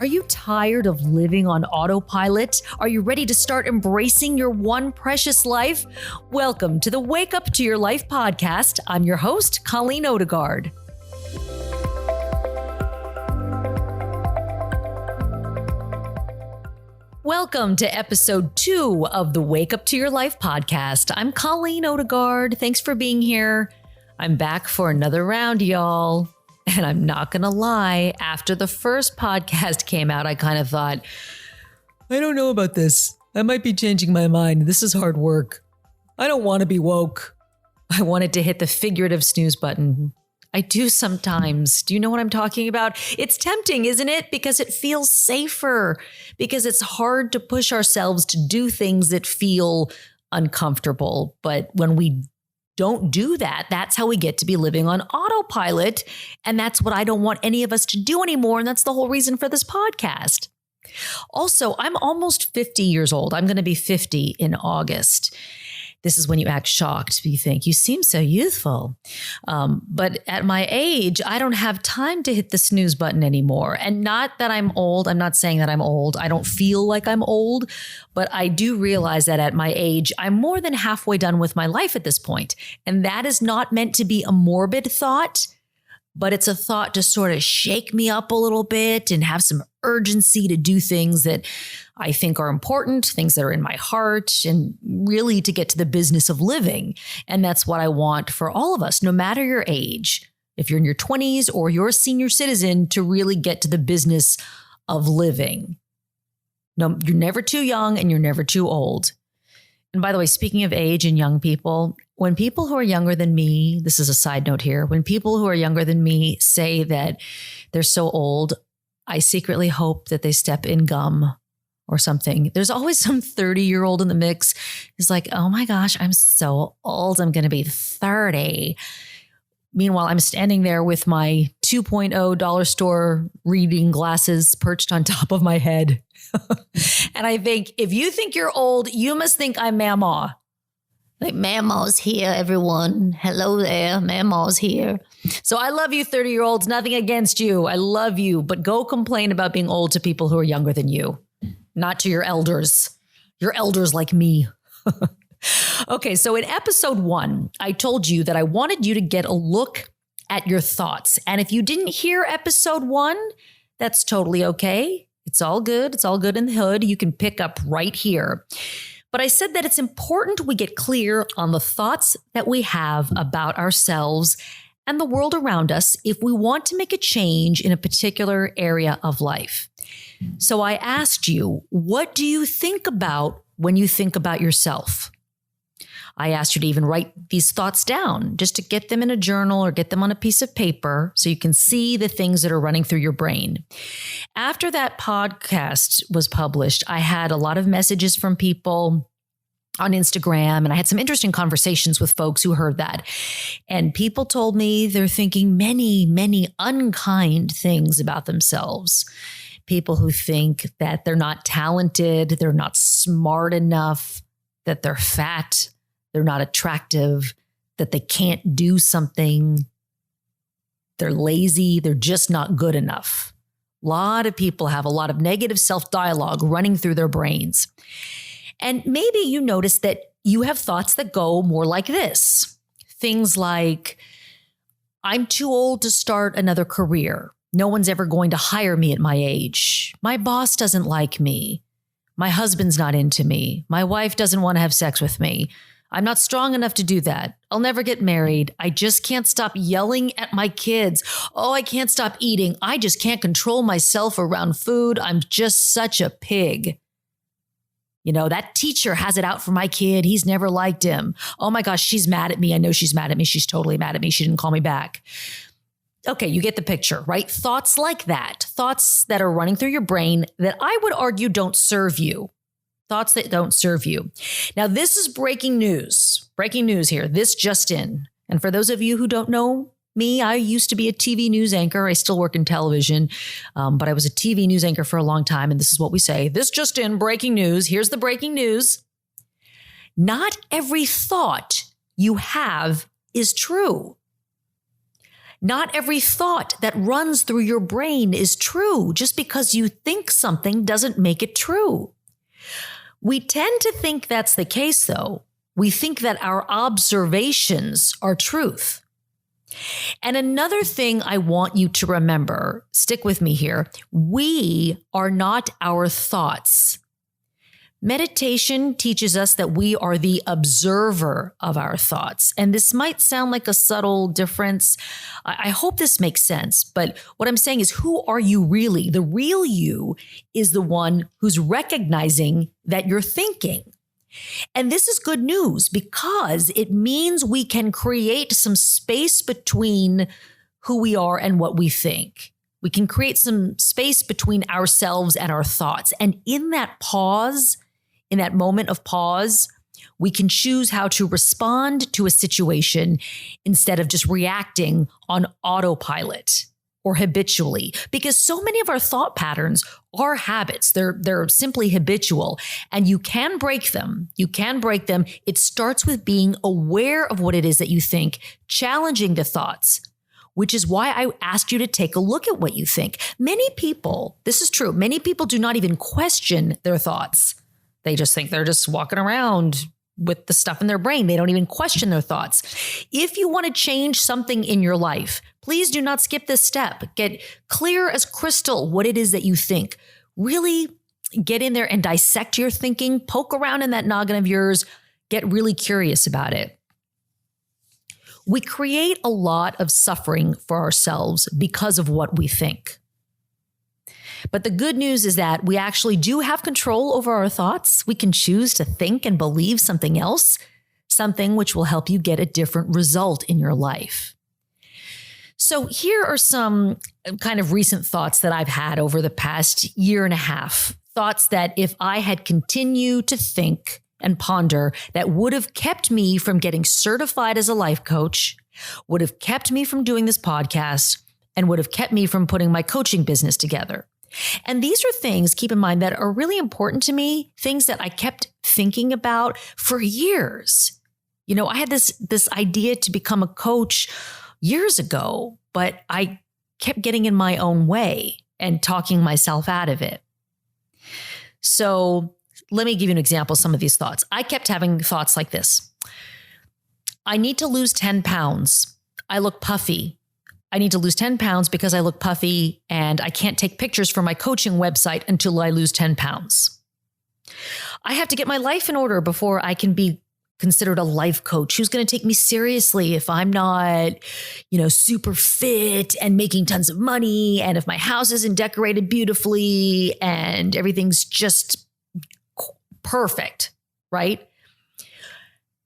Are you tired of living on autopilot? Are you ready to start embracing your one precious life? Welcome to the Wake Up to Your Life podcast. I'm your host, Colleen Odegaard. Welcome to episode 2 of the Wake Up to Your Life podcast. I'm Colleen Odegaard. Thanks for being here. I'm back for another round, y'all. And I'm not going to lie, after the first podcast came out, I kind of thought, I don't know about this. I might be changing my mind. This is hard work. I don't want to be woke. I wanted to hit the figurative snooze button. I do sometimes. Do you know what I'm talking about? It's tempting, isn't it? Because it feels safer. Because it's hard to push ourselves to do things that feel uncomfortable. But when we don't do that, that's how we get to be living on autopilot. And that's what I don't want any of us to do anymore. And that's the whole reason for this podcast. Also, I'm almost 50 years old. I'm going to be 50 in August. This is when you act shocked. You think, you seem so youthful. But at my age, I don't have time to hit the snooze button anymore. And not that I'm old. I'm not saying that I'm old. I don't feel like I'm old. But I do realize that at my age, I'm more than halfway done with my life at this point. And that is not meant to be a morbid thought, but it's a thought to sort of shake me up a little bit and have some urgency to do things that I think are important, things that are in my heart, and really to get to the business of living. And that's what I want for all of us, no matter your age, if you're in your 20s or you're a senior citizen, to really get to the business of living. No, you're never too young and you're never too old. And by the way, speaking of age and young people, when people who are younger than me, this is a side note here, when people who are younger than me say that they're so old, I secretly hope that they step in gum or something. There's always some 30-year-old in the mix who's like, oh my gosh, I'm so old. I'm going to be 30. Meanwhile, I'm standing there with my $2.0 dollar store reading glasses perched on top of my head. And I think, if you think you're old, you must think I'm Mamaw. Like, Mamaw's here, everyone. Hello there. Mamaw's here. So I love you, 30-year-olds. Nothing against you. I love you. But go complain about being old to people who are younger than you, not to your elders. Your elders like me. Okay, so in episode 1, I told you that I wanted you to get a look at your thoughts. And if you didn't hear episode 1, that's totally okay. It's all good. It's all good in the hood. You can pick up right here. But I said that it's important we get clear on the thoughts that we have about ourselves and the world around us if we want to make a change in a particular area of life. So I asked you, what do you think about when you think about yourself? I asked you to even write these thoughts down, just to get them in a journal or get them on a piece of paper so you can see the things that are running through your brain. After that podcast was published, I had a lot of messages from people on Instagram, and I had some interesting conversations with folks who heard that. And people told me they're thinking many, many unkind things about themselves. People who think that they're not talented, they're not smart enough, that they're fat, they're not attractive, that they can't do something, they're lazy, they're just not good enough. A lot of people have a lot of negative self-dialogue running through their brains. And maybe you notice that you have thoughts that go more like this. Things like, I'm too old to start another career. No one's ever going to hire me at my age. My boss doesn't like me. My husband's not into me. My wife doesn't want to have sex with me. I'm not strong enough to do that. I'll never get married. I just can't stop yelling at my kids. Oh, I can't stop eating. I just can't control myself around food. I'm just such a pig. You know, that teacher has it out for my kid. He's never liked him. Oh my gosh, she's mad at me. I know she's mad at me. She's totally mad at me. She didn't call me back. Okay, you get the picture, right? Thoughts like that. Thoughts that are running through your brain that I would argue don't serve you. Thoughts that don't serve you. Now, this is breaking news. Breaking news here. This just in. And for those of you who don't know me, I used to be a TV news anchor. I still work in television, but I was a TV news anchor for a long time. And this is what we say. This just in, breaking news. Here's the breaking news. Not every thought you have is true. Not every thought that runs through your brain is true. Just because you think something doesn't make it true. We tend to think that's the case, though. We think that our observations are truth. And another thing I want you to remember, stick with me here, we are not our thoughts. Meditation teaches us that we are the observer of our thoughts. And this might sound like a subtle difference. I hope this makes sense. But what I'm saying is, who are you really? The real you is the one who's recognizing that you're thinking. And this is good news because it means we can create some space between who we are and what we think. We can create some space between ourselves and our thoughts. And in that pause, in that moment of pause, we can choose how to respond to a situation instead of just reacting on autopilot or habitually, because so many of our thought patterns are habits. They're simply habitual, and you can break them. You can break them. It starts with being aware of what it is that you think, challenging the thoughts, which is why I asked you to take a look at what you think. Many people, this is true, many people do not even question their thoughts. They just think they're just walking around with the stuff in their brain. They don't even question their thoughts. If you want to change something in your life, please do not skip this step. Get clear as crystal what it is that you think. Really get in there and dissect your thinking, poke around in that noggin of yours, get really curious about it. We create a lot of suffering for ourselves because of what we think. But the good news is that we actually do have control over our thoughts. We can choose to think and believe something else, something which will help you get a different result in your life. So here are some kind of recent thoughts that I've had over the past year and a half. Thoughts that if I had continued to think and ponder, that would have kept me from getting certified as a life coach, would have kept me from doing this podcast, and would have kept me from putting my coaching business together. And these are things, keep in mind, that are really important to me, things that I kept thinking about for years. You know, I had this idea to become a coach years ago, but I kept getting in my own way and talking myself out of it. So let me give you an example of some of these thoughts. I kept having thoughts like this. I need to lose 10 pounds. I look puffy. I need to lose 10 pounds because I look puffy and I can't take pictures for my coaching website until I lose 10 pounds. I have to get my life in order before I can be considered a life coach. Who's going to take me seriously if I'm not, super fit and making tons of money, and if my house isn't decorated beautifully and everything's just perfect, right?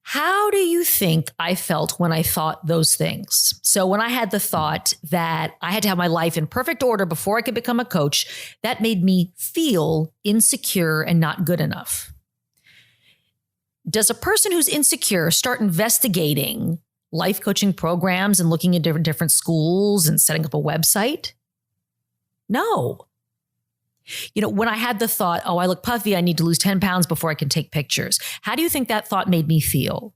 How do you think I felt when I thought those things? So when I had the thought that I had to have my life in perfect order before I could become a coach, that made me feel insecure and not good enough. Does a person who's insecure start investigating life coaching programs and looking at different schools and setting up a website? No. When I had the thought, oh, I look puffy, I need to lose 10 pounds before I can take pictures. How do you think that thought made me feel?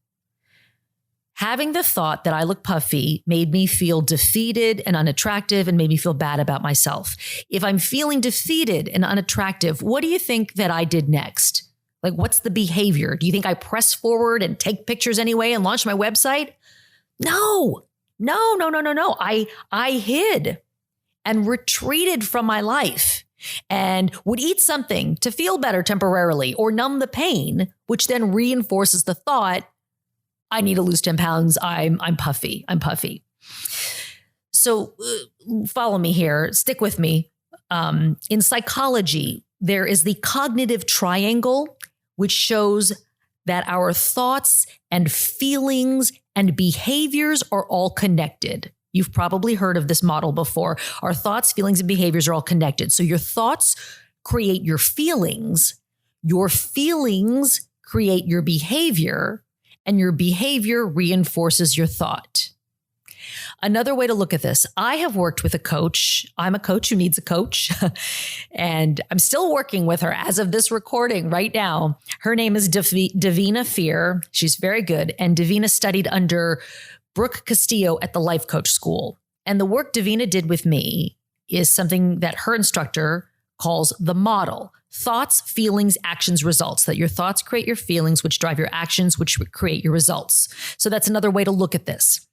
Having the thought that I look puffy made me feel defeated and unattractive and made me feel bad about myself. If I'm feeling defeated and unattractive, what do you think that I did next? Like, what's the behavior? Do you think I press forward and take pictures anyway and launch my website? No. I hid and retreated from my life and would eat something to feel better temporarily or numb the pain, which then reinforces the thought, I need to lose 10 pounds. I'm puffy. So follow me here. Stick with me. In psychology, there is the cognitive triangle, which shows that our thoughts and feelings and behaviors are all connected. You've probably heard of this model before. Our thoughts, feelings, and behaviors are all connected. So your thoughts create your feelings create your behavior, and your behavior reinforces your thought. Another way to look at this, I have worked with a coach. I'm a coach who needs a coach, and I'm still working with her as of this recording right now. Her name is Davina Fear. She's very good. And Davina studied under Brooke Castillo at the Life Coach School. And the work Davina did with me is something that her instructor calls the model. Thoughts, feelings, actions, results. That your thoughts create your feelings, which drive your actions, which create your results. So that's another way to look at this.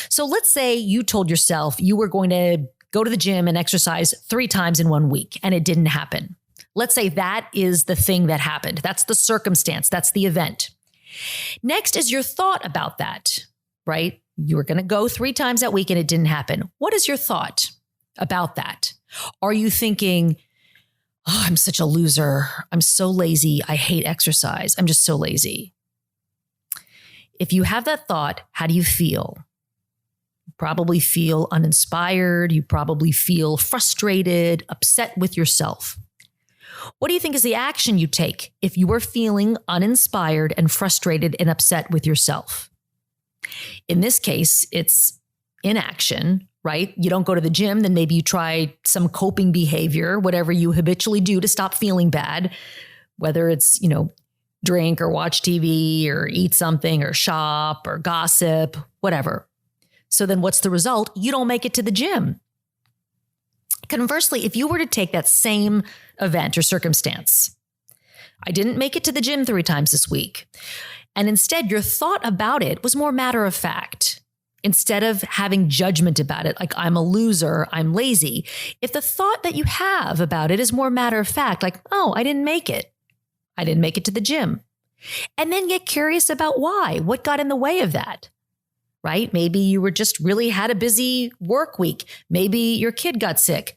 So let's say you told yourself you were going to go to the gym and exercise 3 times in 1 week, and it didn't happen. Let's say that is the thing that happened. That's the circumstance. That's the event. Next is your thought about that, right? You were going to go 3 times that week and it didn't happen. What is your thought about that? Are you thinking, oh, I'm such a loser. I'm so lazy. I hate exercise. I'm just so lazy. If you have that thought, how do you feel? You probably feel uninspired. You probably feel frustrated, upset with yourself. What do you think is the action you take if you are feeling uninspired and frustrated and upset with yourself? In this case, it's inaction, right? You don't go to the gym, then maybe you try some coping behavior, whatever you habitually do to stop feeling bad, whether it's, drink or watch TV or eat something or shop or gossip, whatever. So then what's the result? You don't make it to the gym. Conversely, if you were to take that same event or circumstance, I didn't make it to the gym 3 times this week, and instead your thought about it was more matter of fact. Instead of having judgment about it, like I'm a loser, I'm lazy, if the thought that you have about it is more matter of fact, like, oh, I didn't make it. I didn't make it to the gym. And then get curious about why. What got in the way of that? Right? Maybe you were just really had a busy work week. Maybe your kid got sick.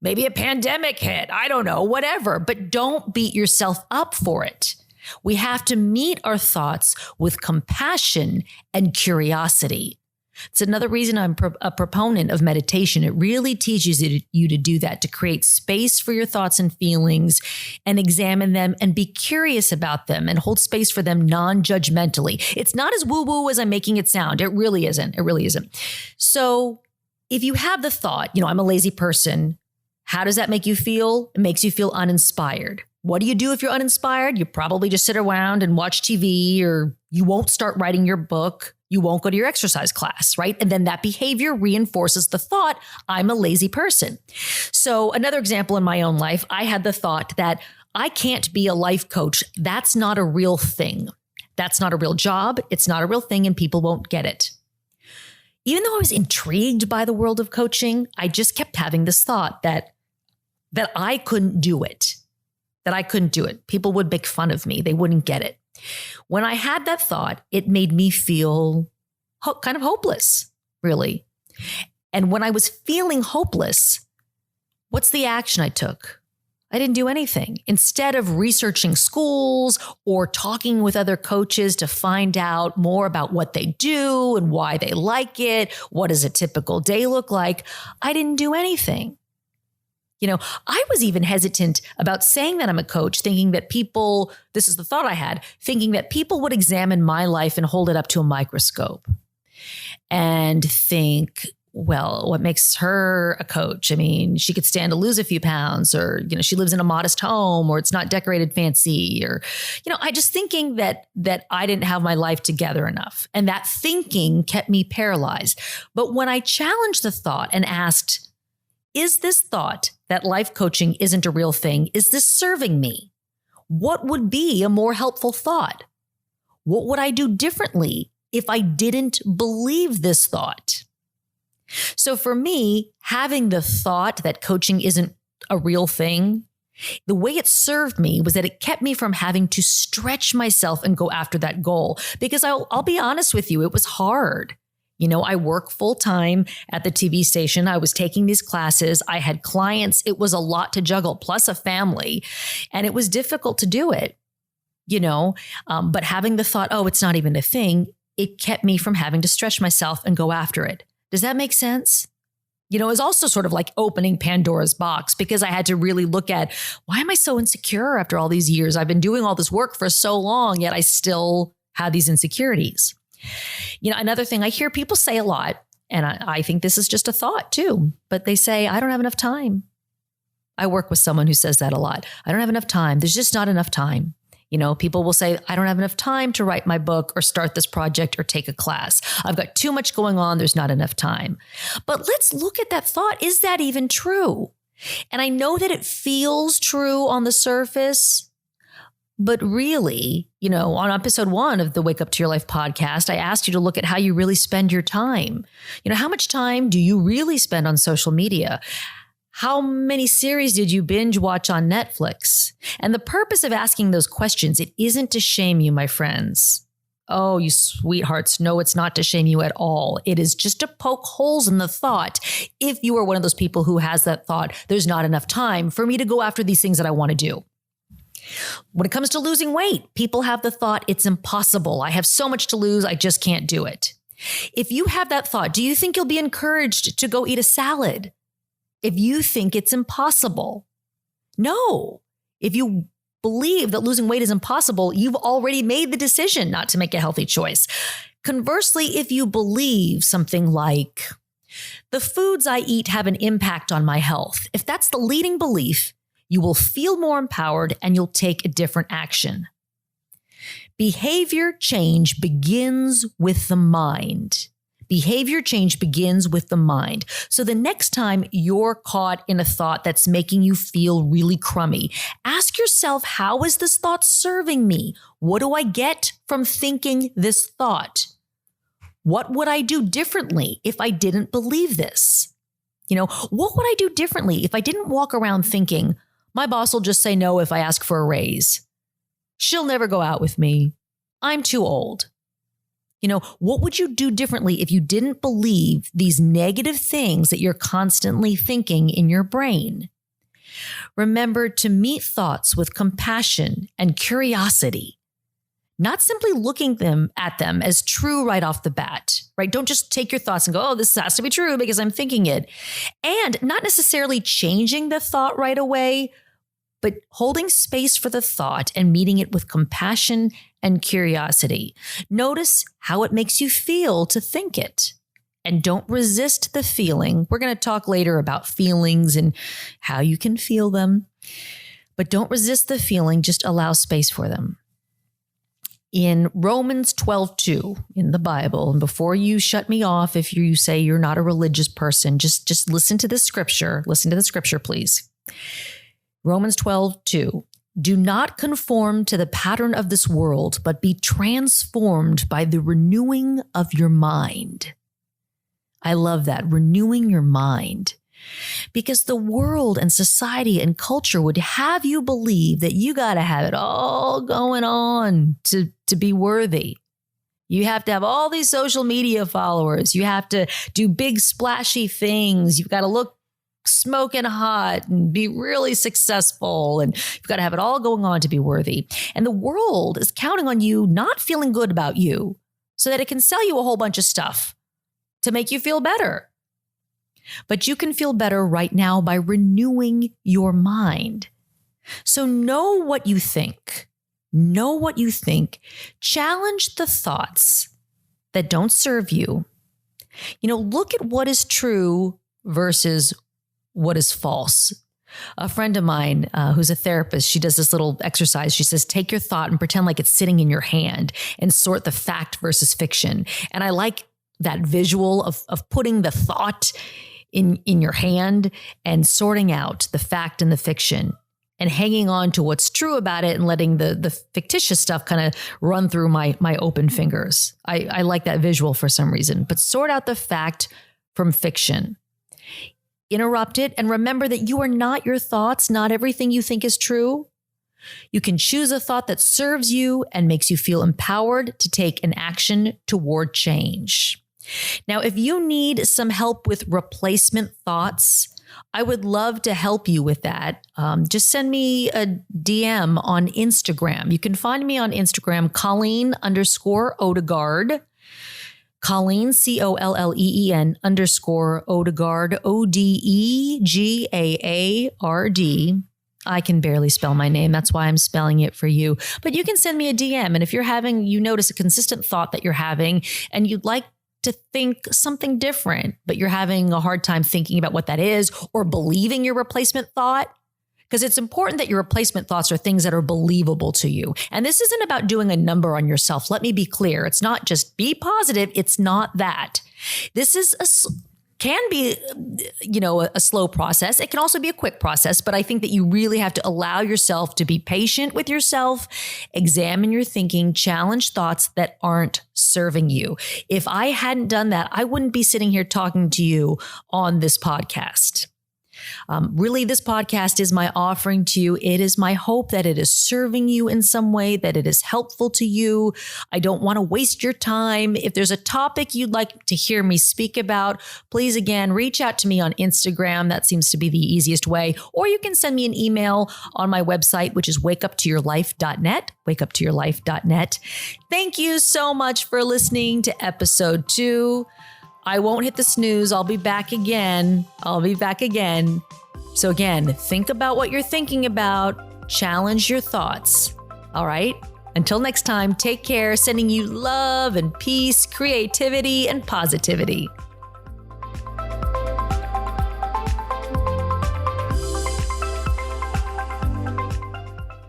Maybe a pandemic hit. I don't know, whatever. But don't beat yourself up for it. We have to meet our thoughts with compassion and curiosity. It's another reason I'm a proponent of meditation. It really teaches you to do that, to create space for your thoughts and feelings and examine them and be curious about them and hold space for them non-judgmentally. It's not as woo-woo as I'm making it sound. It really isn't. It really isn't. So if you have the thought, I'm a lazy person, how does that make you feel? It makes you feel uninspired. What do you do if you're uninspired? You probably just sit around and watch TV, or you won't start writing your book. You won't go to your exercise class, right? And then that behavior reinforces the thought, I'm a lazy person. So another example in my own life, I had the thought that I can't be a life coach. That's not a real thing. That's not a real job. It's not a real thing, and people won't get it. Even though I was intrigued by the world of coaching, I just kept having this thought that I couldn't do it. That I couldn't do it. People would make fun of me. They wouldn't get it. When I had that thought, it made me feel kind of hopeless, really. And when I was feeling hopeless, what's the action I took? I didn't do anything. Instead of researching schools or talking with other coaches to find out more about what they do and why they like it, what does a typical day look like, I didn't do anything. I was even hesitant about saying that I'm a coach, thinking that people, this is the thought I had, thinking that people would examine my life and hold it up to a microscope and think, well, what makes her a coach? I mean, she could stand to lose a few pounds, or, she lives in a modest home, or it's not decorated fancy, or, I just thinking that I didn't have my life together enough. And that thinking kept me paralyzed. But when I challenged the thought and asked, is this thought that life coaching isn't a real thing, is this serving me? What would be a more helpful thought? What would I do differently if I didn't believe this thought? So for me, having the thought that coaching isn't a real thing, the way it served me was that it kept me from having to stretch myself and go after that goal. Because I'll be honest with you, it was hard. I work full time at the TV station. I was taking these classes. I had clients. It was a lot to juggle, plus a family. And it was difficult to do it, but having the thought, oh, it's not even a thing, it kept me from having to stretch myself and go after it. Does that make sense? It was also sort of like opening Pandora's box, because I had to really look at, why am I so insecure after all these years? I've been doing all this work for so long, yet I still have these insecurities. Another thing I hear people say a lot, and I think this is just a thought too, but they say, I don't have enough time. I work with someone who says that a lot. I don't have enough time. There's just not enough time. People will say, I don't have enough time to write my book or start this project or take a class. I've got too much going on. There's not enough time. But let's look at that thought. Is that even true? And I know that it feels true on the surface, but really, on episode 1 of the Wake Up to Your Life podcast, I asked you to look at how you really spend your time. How much time do you really spend on social media? How many series did you binge watch on Netflix? And the purpose of asking those questions, it isn't to shame you, my friends. Oh, you sweethearts. No, it's not to shame you at all. It is just to poke holes in the thought. If you are one of those people who has that thought, there's not enough time for me to go after these things that I want to do. When it comes to losing weight, people have the thought, it's impossible. I have so much to lose. I just can't do it. If you have that thought, do you think you'll be encouraged to go eat a salad? If you think it's impossible? No. If you believe that losing weight is impossible, you've already made the decision not to make a healthy choice. Conversely, if you believe something like, the foods I eat have an impact on my health, if that's the leading belief, you will feel more empowered and you'll take a different action. Behavior change begins with the mind. Behavior change begins with the mind. So the next time you're caught in a thought that's making you feel really crummy, ask yourself, how is this thought serving me? What do I get from thinking this thought? What would I do differently if I didn't believe this? What would I do differently if I didn't walk around thinking, my boss will just say no if I ask for a raise. She'll never go out with me. I'm too old. What would you do differently if you didn't believe these negative things that you're constantly thinking in your brain? Remember to meet thoughts with compassion and curiosity, not simply looking at them as true right off the bat, right? Don't just take your thoughts and go, oh, this has to be true because I'm thinking it. And not necessarily changing the thought right away, but holding space for the thought and meeting it with compassion and curiosity. Notice how it makes you feel to think it. And don't resist the feeling. We're going to talk later about feelings and how you can feel them. But don't resist the feeling. Just allow space for them. In Romans 12:2 in the Bible, and before you shut me off, if you say you're not a religious person, just listen to this scripture. Listen to the scripture, please. Romans 12:2. Do not conform to the pattern of this world, but be transformed by the renewing of your mind. I love that, renewing your mind. Because the world and society and culture would have you believe that you got to have it all going on to be worthy. You have to have all these social media followers. You have to do big splashy things. You've got to look smoking hot and be really successful. And you've got to have it all going on to be worthy. And the world is counting on you not feeling good about you so that it can sell you a whole bunch of stuff to make you feel better. But you can feel better right now by renewing your mind. So know what you think. Know what you think. Challenge the thoughts that don't serve you. Look at what is true versus what is false. A friend of mine who's a therapist, she does this little exercise. She says, take your thought and pretend like it's sitting in your hand and sort the fact versus fiction. And I like that visual of putting the thought in your hand and sorting out the fact and the fiction and hanging on to what's true about it and letting the fictitious stuff kind of run through my open fingers. I like that visual for some reason, but sort out the fact from fiction. Interrupt it and remember that you are not your thoughts. Not everything you think is true. You can choose a thought that serves you and makes you feel empowered to take an action toward change. Now, if you need some help with replacement thoughts, I would love to help you with that. Just send me a DM on Instagram. You can find me on Instagram, Colleen_Odegaard. Colleen, COLLEEN _Odegaard, ODEGAARD. I can barely spell my name. That's why I'm spelling it for you. But you can send me a DM. And if you notice a consistent thought that you're having and you'd like to think something different, but you're having a hard time thinking about what that is or believing your replacement thought, Because it's important that your replacement thoughts are things that are believable to you. And this isn't about doing a number on yourself. Let me be clear. It's not just be positive. It's not that. This is can be, a slow process. It can also be a quick process, but I think that you really have to allow yourself to be patient with yourself, examine your thinking, challenge thoughts that aren't serving you. If I hadn't done that, I wouldn't be sitting here talking to you on this podcast. Really, this podcast is my offering to you. It is my hope that it is serving you in some way, that it is helpful to you. I don't want to waste your time. If there's a topic you'd like to hear me speak about, please, again, reach out to me on Instagram. That seems to be the easiest way. Or you can send me an email on my website, which is wakeuptoyourlife.net, wakeuptoyourlife.net. Thank you so much for listening to episode 2. I won't hit the snooze. I'll be back again. So again, think about what you're thinking about. Challenge your thoughts. All right? Until next time, take care. Sending you love and peace, creativity, and positivity.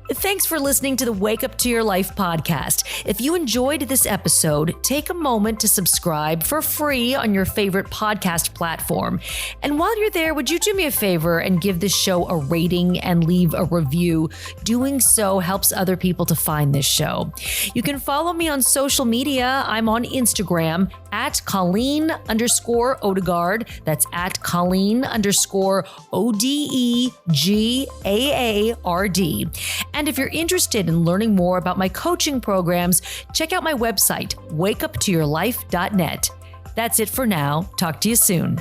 Thanks for listening to the Wake Up to Your Life podcast. If you enjoyed this episode, take a moment to subscribe for free on your favorite podcast platform. And while you're there, would you do me a favor and give this show a rating and leave a review? Doing so helps other people to find this show. You can follow me on social media. I'm on Instagram at Colleen_Odegaard. That's at Colleen_ODEGAARD. And if you're interested in learning more about my coaching programs, check out my website, wakeuptoyourlife.net. That's it for now. Talk to you soon.